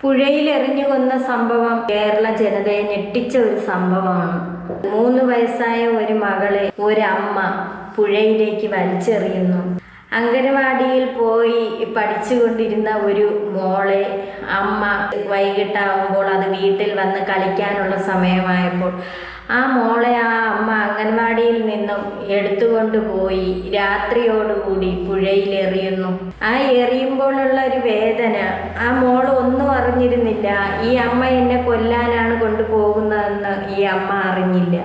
പുഴയിൽ എറിഞ്ഞു കൊന്ന സംഭവം കേരള ജനതയെ ഞെട്ടിച്ച ഒരു സംഭവമാണ്. 3 വയസ്സായ ഒരു മകളെ ഒരമ്മ പുഴയിലേക്ക് വലിച്ചെറിയുന്നു. അംഗനവാടിയിൽ പോയി പഠിച്ചുകൊണ്ടിരുന്ന ഒരു മോളെ അമ്മ വൈകിട്ടാവുമ്പോൾ അത് വീട്ടിൽ വന്ന് കളിക്കാനുള്ള സമയമായപ്പോൾ ആ മോളെ ആ അമ്മ അംഗൻവാടിയിൽ നിന്നും എടുത്തുകൊണ്ടുപോയി രാത്രിയോടുകൂടി പുഴയിൽ എറിയുന്നു. ആ എറിയുമ്പോഴുള്ള ഒരു വേദന ആ മോൾ ഒന്നും അറിഞ്ഞിരുന്നില്ല. ഈ അമ്മ എന്നെ കൊല്ലാനാണ് കൊണ്ടുപോകുന്നതെന്ന് ഈ അമ്മ അറിഞ്ഞില്ല.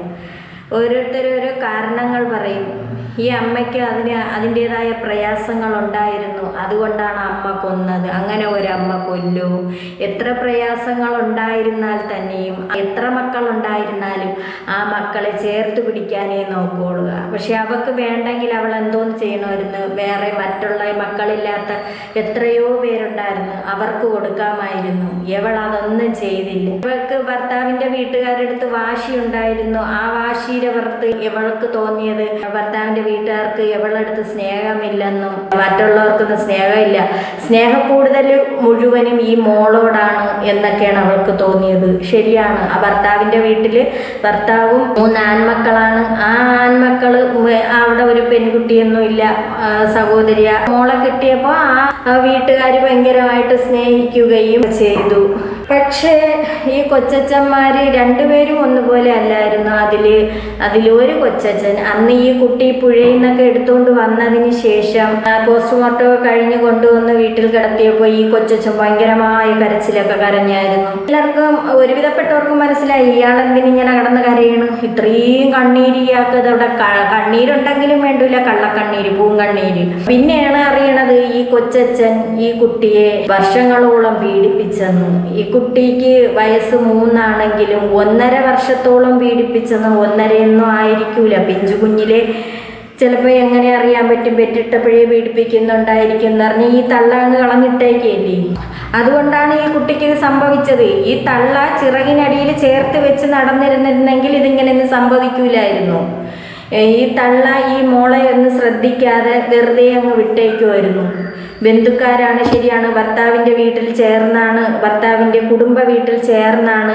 ഓരോരുത്തരോരോ കാരണങ്ങൾ പറയും. ഈ അമ്മയ്ക്ക് അതിൻ്റെതായ പ്രയാസങ്ങൾ ഉണ്ടായിരുന്നു, അതുകൊണ്ടാണ് അമ്മ കൊന്നത്. അങ്ങനെ ഒരമ്മ കൊല്ലോ? എത്ര പ്രയാസങ്ങൾ ഉണ്ടായിരുന്നാൽ തന്നെയും എത്ര മക്കളുണ്ടായിരുന്നാലും ആ മക്കളെ ചേർത്ത് പിടിക്കാനേ നോക്കുകയുള്ളൂ. പക്ഷെ അവൾക്ക് വേണ്ടെങ്കിൽ അവൾ എന്തോന്ന് ചെയ്യണമായിരുന്നു? വേറെ മറ്റുള്ള മക്കളില്ലാത്ത എത്രയോ പേരുണ്ടായിരുന്നു, അവർക്ക് കൊടുക്കാമായിരുന്നു. ഇവൾ അതൊന്നും ചെയ്തില്ല. ഇവൾക്ക് ഭർത്താവിൻ്റെ വീട്ടുകാരുടെ അടുത്ത് വാശി ഉണ്ടായിരുന്നു. ആ വാശിയുടെ പുറത്ത് ഇവൾക്ക് തോന്നിയത് ഭർത്താവിൻ്റെ വീട്ടുകാർക്ക് ഇവളടുത്ത് സ്നേഹമില്ലെന്നും മറ്റുള്ളവർക്കൊന്നും സ്നേഹമില്ല, സ്നേഹം കൂടുതൽ മുഴുവനും ഈ മോളോടാണ് എന്നൊക്കെയാണ് അവൾക്ക് തോന്നിയത്. ശരിയാണ്. ആ ഭർത്താവിൻ്റെ വീട്ടില് ഭർത്താവും 3 ആൺമക്കളാണ്. ആ ആൺമക്കള് അവിടെ ഒരു പെൺകുട്ടിയൊന്നും ഇല്ല, സഹോദരിയ. മോളെ കിട്ടിയപ്പോൾ ആ വീട്ടുകാർ ഭയങ്കരമായിട്ട് സ്നേഹിക്കുകയും ചെയ്തു. പക്ഷേ ഈ കൊച്ചച്ഛന്മാര് രണ്ടുപേരും ഒന്നുപോലെ അല്ലായിരുന്നു. അതിലൊരു കൊച്ചച്ഛൻ അന്ന് ഈ കുട്ടി പുഴയിൽ നിന്നൊക്കെ എടുത്തുകൊണ്ട് വന്നതിന് ശേഷം പോസ്റ്റ്മോർട്ടം കഴിഞ്ഞ് കൊണ്ടുവന്ന് വീട്ടിൽ കിടത്തിയപ്പോൾ ഈ കൊച്ചച്ഛൻ ഭയങ്കരമായ കരച്ചിലൊക്കെ കരഞ്ഞായിരുന്നു. എല്ലാവർക്കും ഒരുവിധപ്പെട്ടവർക്കും മനസ്സിലായി ഇയാളെന്തിനിങ്ങനെ കിടന്ന് കരയണ്, ഇത്രയും കണ്ണീര് ഇയാൾക്കത് അവിടെ കണ്ണീരുണ്ടെങ്കിലും വേണ്ടില്ല, കള്ളക്കണ്ണീര്, പൂങ്കണ്ണീര്. പിന്നെയാണ് അറിയണത് ഈ കൊച്ചച്ഛൻ ഈ കുട്ടിയെ വർഷങ്ങളോളം പീഡിപ്പിച്ചെന്ന്. ഈ കുട്ടിക്ക് വയസ്സ് 3 ആണെങ്കിലും 1.5 വർഷത്തോളം പീഡിപ്പിച്ചെന്ന്. 1.5 ആയിരിക്കൂല, പിഞ്ചു കുഞ്ഞിലെ ചിലപ്പോൾ എങ്ങനെ അറിയാൻ പറ്റും? പെറ്റിട്ടപ്പോഴേ പീഡിപ്പിക്കുന്നുണ്ടായിരിക്കും എന്ന് പറഞ്ഞ് ഈ തള്ള അങ്ങ് കളഞ്ഞിട്ടേക്കല്ലേ. അതുകൊണ്ടാണ് ഈ കുട്ടിക്ക് ഇത് സംഭവിച്ചത്. ഈ തള്ള ചിറകിനടിയിൽ ചേർത്ത് വെച്ച് നടന്നിരുന്നെങ്കിൽ ഇതിങ്ങനെയൊന്നും സംഭവിക്കൂലായിരുന്നു. ഈ തള്ള ഈ മോളെ ഒന്ന് ശ്രദ്ധിക്കാതെ വെറുതെ അങ്ങ് വിട്ടേക്കുമായിരുന്നു. ബന്ധുക്കാരാണ്, ശരിയാണ്, ഭർത്താവിൻ്റെ വീട്ടിൽ ചേർന്നാണ്, ഭർത്താവിൻ്റെ കുടുംബ വീട്ടിൽ ചേർന്നാണ്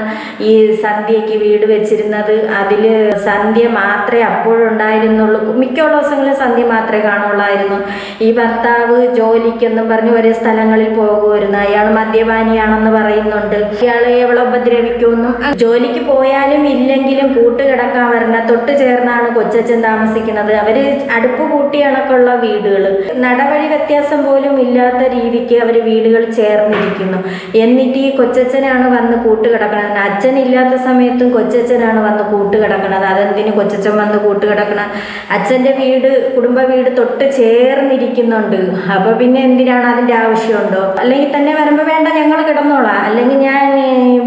ഈ സന്ധ്യയ്ക്ക് വീട് വെച്ചിരുന്നത്. അതിൽ സന്ധ്യ മാത്രമേ അപ്പോഴുണ്ടായിരുന്നുള്ളൂ. മിക്കുള്ള ദിവസങ്ങളിൽ സന്ധ്യ മാത്രമേ കാണുള്ളായിരുന്നു. ഈ ഭർത്താവ് ജോലിക്കെന്നും പറഞ്ഞ് ഒരേ സ്ഥലങ്ങളിൽ പോകുമായിരുന്നു. അയാൾ മദ്യപാനിയാണെന്ന് പറയുന്നുണ്ട്. ഇയാളെ എവളെ ഉപദ്രവിക്കുമെന്നും. ജോലിക്ക് പോയാലും ഇല്ലെങ്കിലും കൂട്ടുകിടക്കാൻ വരണ തൊട്ട് ചേർന്നാണ് കൊച്ചച്ഛൻ താമസിക്കുന്നത്. അവര് അടുപ്പ് കൂട്ടി കണക്കുള്ള വീടുകൾ, നടവഴി വ്യത്യാസം പോലും ഇല്ലാത്ത രീതിക്ക് അവർ വീടുകൾ ചേർന്നിരിക്കുന്നു. എന്നിട്ട് ഈ കൊച്ചച്ഛനാണ് വന്ന് കൂട്ടുകിടക്കണത്. അച്ഛനില്ലാത്ത സമയത്തും കൊച്ചച്ഛനാണ് വന്ന് കൂട്ടുകിടക്കണത്. അതെന്തിന് കൊച്ചച്ഛൻ വന്ന് കൂട്ടുകിടക്കണം? അച്ഛൻ്റെ വീട്, കുടുംബ വീട് തൊട്ട് ചേർന്നിരിക്കുന്നുണ്ട്. അപ്പൊ പിന്നെ എന്തിനാണ്? അതിൻ്റെ ആവശ്യമുണ്ടോ? അല്ലെങ്കിൽ തന്നെ വരുമ്പോൾ വേണ്ട, ഞങ്ങൾ കിടന്നോളാം, അല്ലെങ്കിൽ ഞാൻ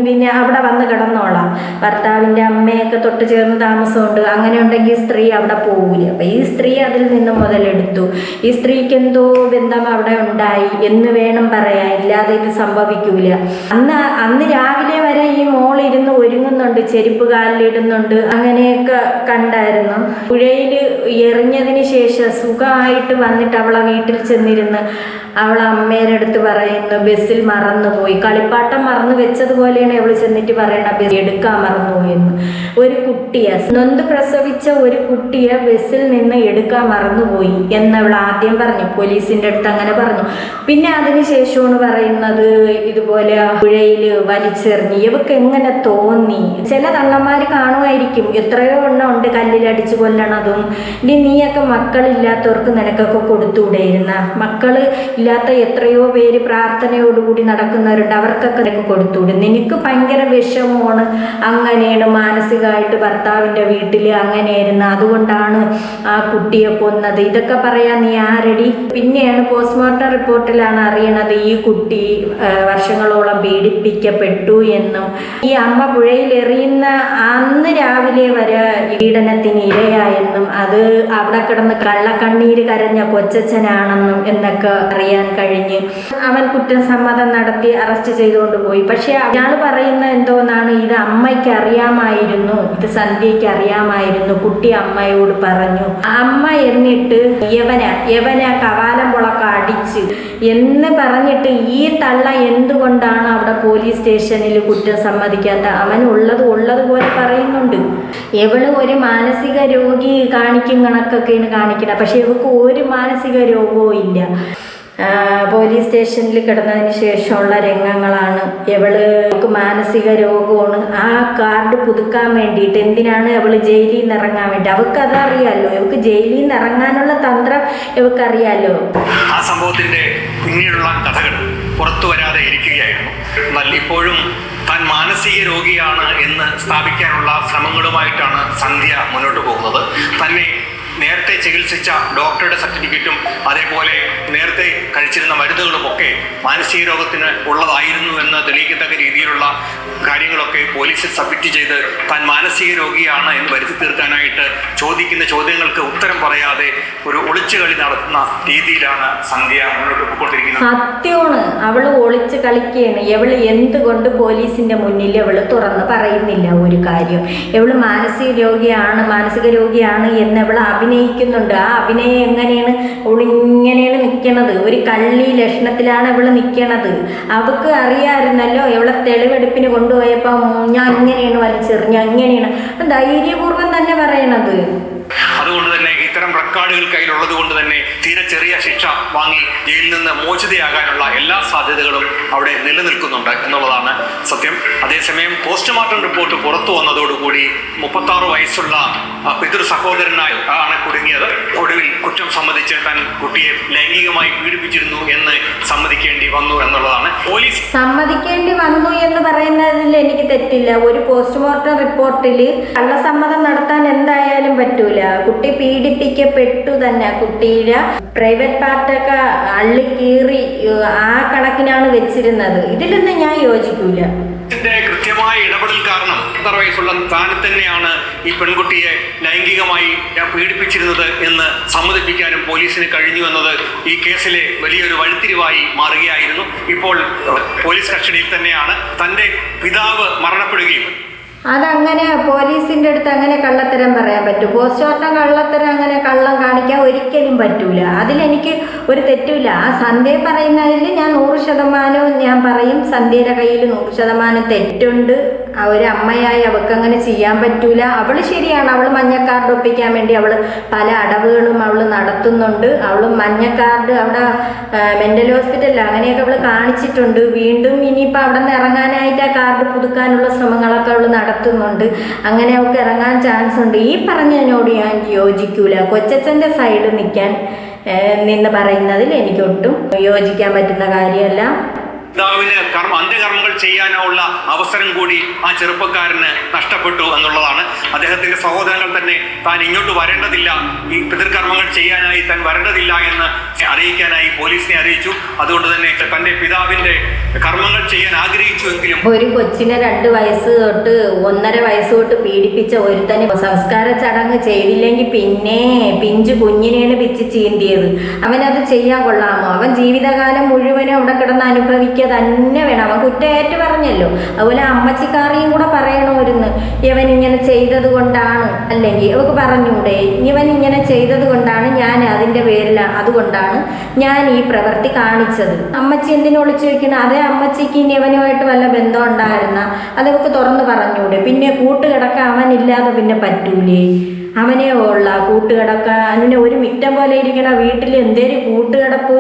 പിന്നെ അവിടെ വന്ന് കിടന്നോളാം. ഭർത്താവിൻ്റെ അമ്മയൊക്കെ തൊട്ട് ചേർന്ന് താമസമുണ്ട്. അങ്ങനെ ഉണ്ടെങ്കിൽ സ്ത്രീ അവിടെ പോകൂല. അപ്പൊ ഈ സ്ത്രീ അതിൽ നിന്ന് മുതലെടുത്തു. ഈ സ്ത്രീക്ക് എന്തോ ബന്ധം അവിടെ ഉണ്ടായി എന്ന് വേണം പറയാൻ, ഇല്ലാതെ ഇത് സംഭവിക്കൂല. അന്ന് രാവിലെ വരെ ഈ മോൾ ഇരുന്ന് ഒരുങ്ങുന്നുണ്ട്, ചെരുപ്പ് കാലിലിടുന്നുണ്ട്, അങ്ങനെയൊക്കെ കണ്ടായിരുന്നു. പുഴയിൽ എറിഞ്ഞതിന് ശേഷം സുഖമായിട്ട് വന്നിട്ട് അവളെ വീട്ടിൽ ചെന്നിരുന്ന് അവളെ അമ്മേരുടെ അടുത്ത് പറയുന്നു ബസ്സിൽ മറന്നുപോയി, കളിപ്പാട്ടം മറന്നു വെച്ചതുപോലെയാണ് അവൾ ചെന്നിട്ട് പറയണ ബസ് എടുക്കാൻ മറന്നുപോയെന്ന്. ഒരു കുട്ടിയെ, നൊന്ത് പ്രസവിച്ച ഒരു കുട്ടിയെ ബസ്സിൽ നിന്ന് എടുക്കാൻ മറന്നുപോയി എന്നവൾ ആദ്യം പറഞ്ഞു. പോലീസിൻ്റെ അടുത്ത് അങ്ങനെ പറഞ്ഞു. പിന്നെ അതിനുശേഷമാണ് പറയുന്നത് ഇതുപോലെ പുഴയിൽ വലിച്ചെറിഞ്ഞ്. ഇവക്ക് എങ്ങനെ തോന്നി? ചില തള്ളന്മാർ കാണുമായിരിക്കും, എത്രയോ എണ്ണം ഉണ്ട് കല്ലിലടിച്ച് കൊല്ലണതും. ഇനി നീയൊക്കെ മക്കളില്ലാത്തവർക്ക് നിനക്കൊക്കെ കൊടുത്തുകൂടെയിരുന്ന? മക്കള് ഇല്ലാത്ത എത്രയോ പേര് പ്രാർത്ഥനയോടുകൂടി നടക്കുന്നവരുണ്ട്, അവർക്കൊക്കെ നിനക്ക് കൊടുത്തുകൂടെ? നിനക്ക് ഭയങ്കര വിഷമമാണ്, അങ്ങനെയാണ് മാനസികമായിട്ട് ഭർത്താവിൻ്റെ വീട്ടിൽ അങ്ങനെയായിരുന്നു, അതുകൊണ്ടാണ് ആ കുട്ടിയെ കൊന്നത്. ഇതൊക്കെ പറയാൻ നീ ആരടി? പിന്നെയാണ് പോസ്റ്റ്മോർട്ടം റിപ്പോർട്ടിലാണ് അറിയണത് ഈ കുട്ടി വർഷങ്ങളോളം പീഡിപ്പിക്കപ്പെട്ടു എന്നും ഈ അമ്മ പുഴയിൽ എറിയുന്ന അന്ന് രാവിലെ വരെ പീഡനത്തിന് ഇരയായെന്നും അത് അവിടെ കിടന്ന് കള്ളക്കണ്ണീര് കരഞ്ഞ കൊച്ചച്ഛനാണെന്നും എന്നൊക്കെ അറിയാൻ കഴിഞ്ഞ് അവൻ കുറ്റസമ്മതം നടത്തി അറസ്റ്റ് ചെയ്തുകൊണ്ട് പോയി. പക്ഷെ അയാൾ പറയുന്ന എന്തോന്നാണ്, ഇത് അമ്മ അമ്മയ്ക്ക് അറിയാമായിരുന്നു, ഇത് സന്ധ്യയ്ക്ക് അറിയാമായിരുന്നു. കുട്ടി അമ്മയോട് പറഞ്ഞു. അമ്മ എന്നിട്ട് യവന കവാലം പുളക്ക അടിച്ച് എന്ന് പറഞ്ഞിട്ട് ഈ തള്ള എന്തുകൊണ്ടാണ് അവിടെ പോലീസ് സ്റ്റേഷനിൽ കുറ്റം സമ്മതിക്കാത്ത? അവൻ ഉള്ളതുപോലെ പറയുന്നുണ്ട്. ഇവള് ഒരു മാനസിക രോഗി കാണിക്കും കണക്കൊക്കെയാണ് കാണിക്കണം. പക്ഷെ ഇവൾക്ക് ഒരു മാനസിക രോഗവും ഇല്ല. പോലീസ് സ്റ്റേഷനിൽ കിടന്നതിന് ശേഷമുള്ള രംഗങ്ങളാണ്. ഇവൾക്ക് മാനസിക രോഗമാണ്. ആ കാർഡ് പുതുക്കാൻ വേണ്ടിയിട്ട് എന്തിനാണ് അവള് ജയിലിൽ നിന്ന് ഇറങ്ങാൻ വേണ്ടി? അവൾക്ക് അതറിയാലോ. ഇവൾക്ക് ജയിലിൽ നിന്ന് ഇറങ്ങാനുള്ള തന്ത്രം ഇവൾക്കറിയാലോ. ആ സംഭവത്തിന്റെ പിന്നീടുള്ള കഥകൾ പുറത്തു വരാതെ ഇരിക്കുകയായിരുന്നു. എന്നാൽ ഇപ്പോഴും താൻ മാനസിക രോഗിയാണ് എന്ന് സ്ഥാപിക്കാനുള്ള ശ്രമങ്ങളുമായിട്ടാണ് സന്ധ്യ മുന്നോട്ട് പോകുന്നത്. തന്നെ നേരത്തെ ചികിത്സിച്ച ഡോക്ടറുടെ സർട്ടിഫിക്കറ്റും അതേപോലെ നേരത്തെ കഴിച്ചിരുന്ന മരുന്നുകളുമൊക്കെ മാനസിക രോഗത്തിന് ഉള്ളതായിരുന്നു എന്ന് തെളിയിക്കത്തക്ക രീതിയിലുള്ള കാര്യങ്ങളൊക്കെ പോലീസിൽ സബ്മിറ്റ് ചെയ്ത് താൻ മാനസിക രോഗിയാണ് എന്ന് വരുത്തി തീർക്കാനായിട്ട് ചോദിക്കുന്ന ചോദ്യങ്ങൾക്ക് ഉത്തരം പറയാതെ ഒരു ഒളിച്ചുകളി നടത്തുന്ന രീതിയിലാണ് സന്ധ്യ മുന്നോട്ട് പോയിക്കൊണ്ടിരിക്കുന്നത്. സത്യമാണ്, അവള് ഒളിച്ച് കളിക്കുകയാണ്. ഇവള് എന്തുകൊണ്ട് പോലീസിന്റെ മുന്നിൽ അവള് തുറന്ന് പറയുന്നില്ല ഒരു കാര്യം? ഇവള് മാനസിക രോഗിയാണ് എന്ന് അവള് അഭിനയിക്കുന്നുണ്ട്. ആ അഭിനയം എങ്ങനെയാണ്? അവളിങ്ങനെയാണ് നിൽക്കണത്. ഒരു കള്ളി ലക്ഷണത്തിലാണ് അവള് നിൽക്കണത്. അവൾക്ക് അറിയാമായിരുന്നല്ലോ. ഇവളെ തെളിവെടുപ്പിന് കൊണ്ടുപോയപ്പോൾ ഞാൻ ഇങ്ങനെയാണ് വലിച്ചെറിഞ്ഞ, അങ്ങനെയാണ് ധൈര്യപൂർവ്വം തന്നെ പറയണത്. അതുകൊണ്ട് തന്നെ ഇത്തരം റെക്കോർഡുകൾ കയ്യിലുള്ളത് കൊണ്ട് തന്നെ തീരെ ചെറിയ ശിക്ഷ വാങ്ങി ജയിലിൽ നിന്ന് മോചിതയാകാനുള്ള എല്ലാ സാധ്യതകളും അവിടെ നിലനിൽക്കുന്നുണ്ട് എന്നുള്ളതാണ് സത്യം. അതേസമയം പോസ്റ്റ്മോർട്ടം റിപ്പോർട്ട് പുറത്തു വന്നതോടുകൂടി 36 വയസ്സുള്ള പിതൃ സഹോദരനായി ആണ് കുടുങ്ങിയത്. ഒടുവിൽ കുറ്റം സമ്മതിച്ച് താൻ കുട്ടിയെ ലൈംഗികമായി പീഡിപ്പിച്ചിരുന്നു എന്ന് സമ്മതിക്കേണ്ടി വന്നു എന്നുള്ളതാണ്. പോലീസ് സമ്മതിക്കേണ്ടി വന്നു എന്ന് പറയുന്നതിൽ എനിക്ക് തെറ്റില്ല. ഒരു പോസ്റ്റ്മോർട്ടം റിപ്പോർട്ടിൽ കള്ളസമ്മതം നടത്താൻ എന്തായാലും പറ്റൂല. കുട്ടി പീഡിപ്പിക്കപ്പെട്ടു തന്നെ. കുട്ടിയുടെ പ്രൈവറ്റ് പാർട്ടൊക്കെ അള്ളിക്കീറി ആ കണക്കിനാണ് വെച്ചിരുന്നത്. ഇതിലൊന്നും ഞാൻ യോജിക്കൂല. കൃത്യമായ ഇടപെടൽ കാരണം 16 വയസ്സുള്ള താൻ തന്നെയാണ് ഈ പെൺകുട്ടിയെ ലൈംഗികമായി പീഡിപ്പിച്ചിരുന്നത് എന്ന് സമ്മതിപ്പിക്കാനും പോലീസിന് കഴിഞ്ഞു എന്നത് ഈ കേസിലെ വലിയൊരു വഴിത്തിരിവായി മാറുകയായിരുന്നു. ഇപ്പോൾ പോലീസ് കസ്റ്റഡിയിൽ തന്നെയാണ്. തന്റെ പിതാവ് മരണപ്പെടുകയും അതങ്ങനെ പോലീസിൻ്റെ അടുത്ത് അങ്ങനെ കള്ളത്തരം പറയാൻ പറ്റും? പോസ്റ്റ്മോർട്ടം കള്ളത്തരം അങ്ങനെ കള്ളം കാണിക്കാൻ ഒരിക്കലും പറ്റൂല. അതിലെനിക്ക് ഒരു തെറ്റുമില്ല. ആ സന്ധ്യ പറയുന്നതിൽ ഞാൻ 100% ഞാൻ പറയും. സന്ധ്യയുടെ കയ്യിൽ 100% തെറ്റുണ്ട്. ഒരു അമ്മയായി അവൾക്ക് അങ്ങനെ ചെയ്യാൻ പറ്റൂല. അവൾ ശരിയാണ്. അവൾ മഞ്ഞക്കാർഡ് ഒപ്പിക്കാൻ വേണ്ടി അവൾ പല അടവുകളും അവൾ നടത്തുന്നുണ്ട്. അവൾ മഞ്ഞക്കാർഡ് അവിടെ മെൻ്റൽ ഹോസ്പിറ്റലിൽ അങ്ങനെയൊക്കെ അവൾ കാണിച്ചിട്ടുണ്ട്. വീണ്ടും ഇനിയിപ്പോൾ അവിടെ നിന്ന് ഇറങ്ങാനായിട്ട് ആ കാർഡ് പുതുക്കാനുള്ള ശ്രമങ്ങളൊക്കെ അവൾ നടത്തുന്നുണ്ട്. അങ്ങനെ അവൾക്ക് ഇറങ്ങാൻ ചാൻസ് ഉണ്ട്. ഈ പറഞ്ഞതിനോട് ഞാൻ യോജിക്കൂല. കൊച്ചച്ഛൻ്റെ സൈഡ് നിൽക്കാൻ നിന്ന് പറയുന്നതിൽ എനിക്കൊട്ടും യോജിക്കാൻ പറ്റുന്ന കാര്യമല്ല. പിതാവിന് അന്ത്യകർമ്മങ്ങൾ ചെയ്യാനുള്ള അവസരം കൂടി ആ ചെറുപ്പക്കാരന് നഷ്ടപ്പെട്ടു എന്നുള്ളതാണ്. അദ്ദേഹത്തിന്റെ സഹോദരങ്ങൾ തന്നെ താൻ ഇങ്ങോട്ട് വരേണ്ടതില്ല, ഈ പിതൃകർമ്മങ്ങൾ ചെയ്യാനായി താൻ വരേണ്ടതില്ല എന്ന് അറിയിക്കാനായി പോലീസിനെ അറിയിച്ചു. അതുകൊണ്ട് തന്നെ തന്റെ പിതാവിന്റെ കർമ്മങ്ങൾ ചെയ്യാൻ ആഗ്രഹിച്ചുവെങ്കിലും ഒരു കൊച്ചിനെ 2 വയസ്സ് തൊട്ട് 1.5 വയസ്സ് തൊട്ട് പീഡിപ്പിച്ച ഒരുത്തന് സംസ്കാര ചടങ്ങ് ചെയ്തില്ലെങ്കിൽ പിന്നെ പിഞ്ചു കുഞ്ഞിനെയാണ് പിച്ച് ചീന്തിയത്. അവനത് ചെയ്യാൻ കൊള്ളാമോ? അവൻ ജീവിതകാലം മുഴുവനും അവിടെ കിടന്ന് അനുഭവിക്കുക തന്നെ വേണം. അവൻ കുറ്റേറ്റ് പറഞ്ഞല്ലോ. അതുപോലെ അമ്മച്ചിക്കാറിയും കൂടെ പറയണമായിരുന്നു, ഇവൻ ഇങ്ങനെ ചെയ്തത് കൊണ്ടാണ്, അല്ലെങ്കിൽ അവർക്ക് പറഞ്ഞൂടെ ഇവൻ ഇങ്ങനെ ചെയ്തത് കൊണ്ടാണ് ഞാൻ അതിൻ്റെ പേരിൽ അതുകൊണ്ടാണ് ഞാൻ ഈ പ്രവൃത്തി കാണിച്ചത്. അമ്മച്ചി എന്തിനു ഒളിച്ചു വെക്കണം? അതേ അമ്മച്ചിക്ക് ഇനി ഇവനുമായിട്ട് വല്ല ബന്ധം ഉണ്ടായിരുന്ന അതൊക്കെ തുറന്ന് പറഞ്ഞൂടെ? പിന്നെ കൂട്ടുകിടക്കാൻ അവനില്ലാതെ പിന്നെ പറ്റൂലേ? അവനെ ഉള്ള കൂട്ടുകിടക്കാൻ അവനെ ഒരു മിറ്റം പോലെ ഇരിക്കണ വീട്ടിൽ എന്തേലും കൂട്ടുകിടപ്പ്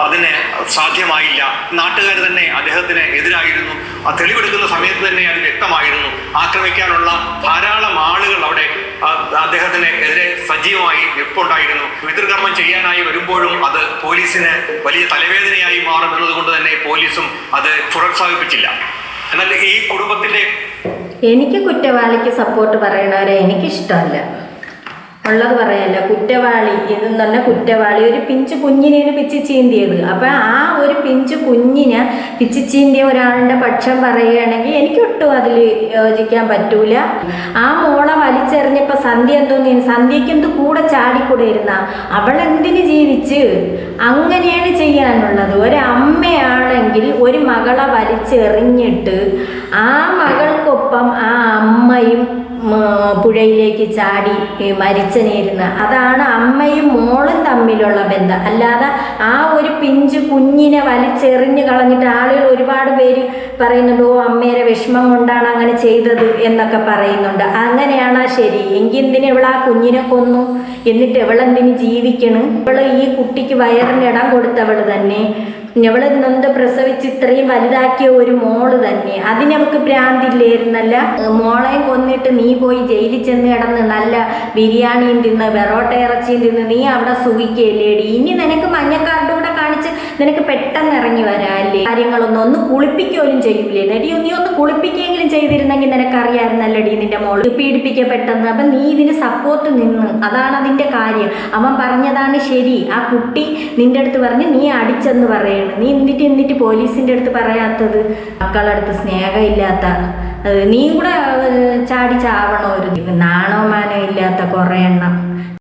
അതിന് സാധ്യമായില്ല. നാട്ടുകാർ തന്നെ അദ്ദേഹത്തിന് എതിരായിരുന്നു. ആ തെളിവെടുക്കുന്ന സമയത്ത് തന്നെ അത് വ്യക്തമായിരുന്നു. ആക്രമിക്കാനുള്ള ധാരാളം ആളുകൾ അവിടെ അദ്ദേഹത്തിന് എതിരെ സജീവമായി നിൽപ്പുണ്ടായിരുന്നു. പിതൃകർമ്മം ചെയ്യാനായി വരുമ്പോഴും അത് പോലീസിന് വലിയ തലവേദനയായി മാറും എന്നതുകൊണ്ട് തന്നെ പോലീസും അത് പ്രോത്സാഹിപ്പിച്ചില്ല. എന്നാൽ ഈ കുടുംബത്തിന്റെ എനിക്ക് കുറ്റവാളിക്ക് സപ്പോർട്ട് പറയണവരെ എനിക്കിഷ്ടമല്ല. ഉള്ളത് പറയല്ല, കുറ്റവാളി ഇതെന്ന് പറഞ്ഞാൽ കുറ്റവാളി ഒരു പിഞ്ചു കുഞ്ഞിനെയാണ് പിച്ച് ചീന്തിയത്. അപ്പം ആ ഒരു പിഞ്ചു കുഞ്ഞിനെ പിച്ച് ചീന്തിയ ഒരാളുടെ പക്ഷം പറയുകയാണെങ്കിൽ എനിക്കൊട്ടും അതിൽ യോജിക്കാൻ പറ്റൂല. ആ മോളെ വലിച്ചെറിഞ്ഞപ്പോൾ സന്ധ്യ എന്തോന്നു, സന്ധ്യയ്ക്ക് എന്ത് കൂടെ ചാടിക്കൂടെ ഇരുന്ന അവളെന്തിന് ജീവിച്ച്? അങ്ങനെയാണ് ചെയ്യാനുള്ളത്. ഒരമ്മയാണെങ്കിൽ ഒരു മകളെ വലിച്ചെറിഞ്ഞിട്ട് ആ മകൾക്കൊപ്പം ആ അമ്മയും പുഴയിലേക്ക് ചാടി മരിച്ചനേരുന്ന, അതാണ് അമ്മയും മോളും തമ്മിലുള്ള ബന്ധം. അല്ലാതെ ആ ഒരു പിഞ്ചു കുഞ്ഞിനെ വലിച്ചെറിഞ്ഞ് കളഞ്ഞിട്ട് ആളുകൾ ഒരുപാട് പേര് പറയുന്നുണ്ട്, ഓ അമ്മയുടെ വിഷമം കൊണ്ടാണ് അങ്ങനെ ചെയ്തത് എന്നൊക്കെ പറയുന്നുണ്ട്. അങ്ങനെയാണോ ശരി? എങ്കിൽ എന്തിന് ഇവൾ ആ കുഞ്ഞിനെ കൊന്നു? എന്നിട്ട് ഇവളെന്തിന് ജീവിക്കണ്? ഇവള് ഈ കുട്ടിക്ക് വയറിന് ഇടം കൊടുത്തവള് തന്നെ, ഇവള് നൊന്ത് പ്രസവിച്ച് ഇത്രയും വലുതാക്കിയ ഒരു മോള് തന്നെ, അതിനവക്ക് ഭ്രാന്തില്ലായിരുന്നല്ല? മോളെയും കൊന്നിട്ട് നീ പോയി ജയിലിൽ ചെന്ന് കിടന്ന് നല്ല ബിരിയാണിയും തിന്ന് വെറോട്ട ഇറച്ചിയും തിന്ന് നീ അവിടെ സുഖിക്കല്ലേടി? ഇനി നിനക്ക് മഞ്ഞക്കാർഡ് കൂടെ കാണിച്ച് നിനക്ക് പെട്ടെന്ന് ഇറങ്ങി വരാല്ലേ? കാര്യങ്ങളൊന്നും കുളിപ്പിക്കുകയും ചെയ്യൂലേ? നടി നീ ഒന്ന് കുളിപ്പിക്കുകയെങ്കിലും ചെയ്തിരുന്നെങ്കിൽ നിനക്കറിയാമായിരുന്നല്ലടി നിന്റെ മോള് പീഡിപ്പിക്കപ്പെട്ടെന്ന്. അപ്പം നീ ഇതിന് സപ്പോർട്ട് നിന്ന്, അതാണ് അതിൻ്റെ കാര്യം. അവൻ പറഞ്ഞതാണ് ശരി. ആ കുട്ടി നിന്റെ അടുത്ത് പറഞ്ഞ് നീ അടിച്ചെന്ന് പറയണം. നീ എന്നിട്ട് പോലീസിൻ്റെ അടുത്ത് പറയാത്തത്? മക്കളടുത്ത് സ്നേഹമില്ലാത്ത നീ കൂടെ ചാടി ചാവണോ? ഒരു നാണോ മാനോ ഇല്ലാത്ത കുറേ എണ്ണം.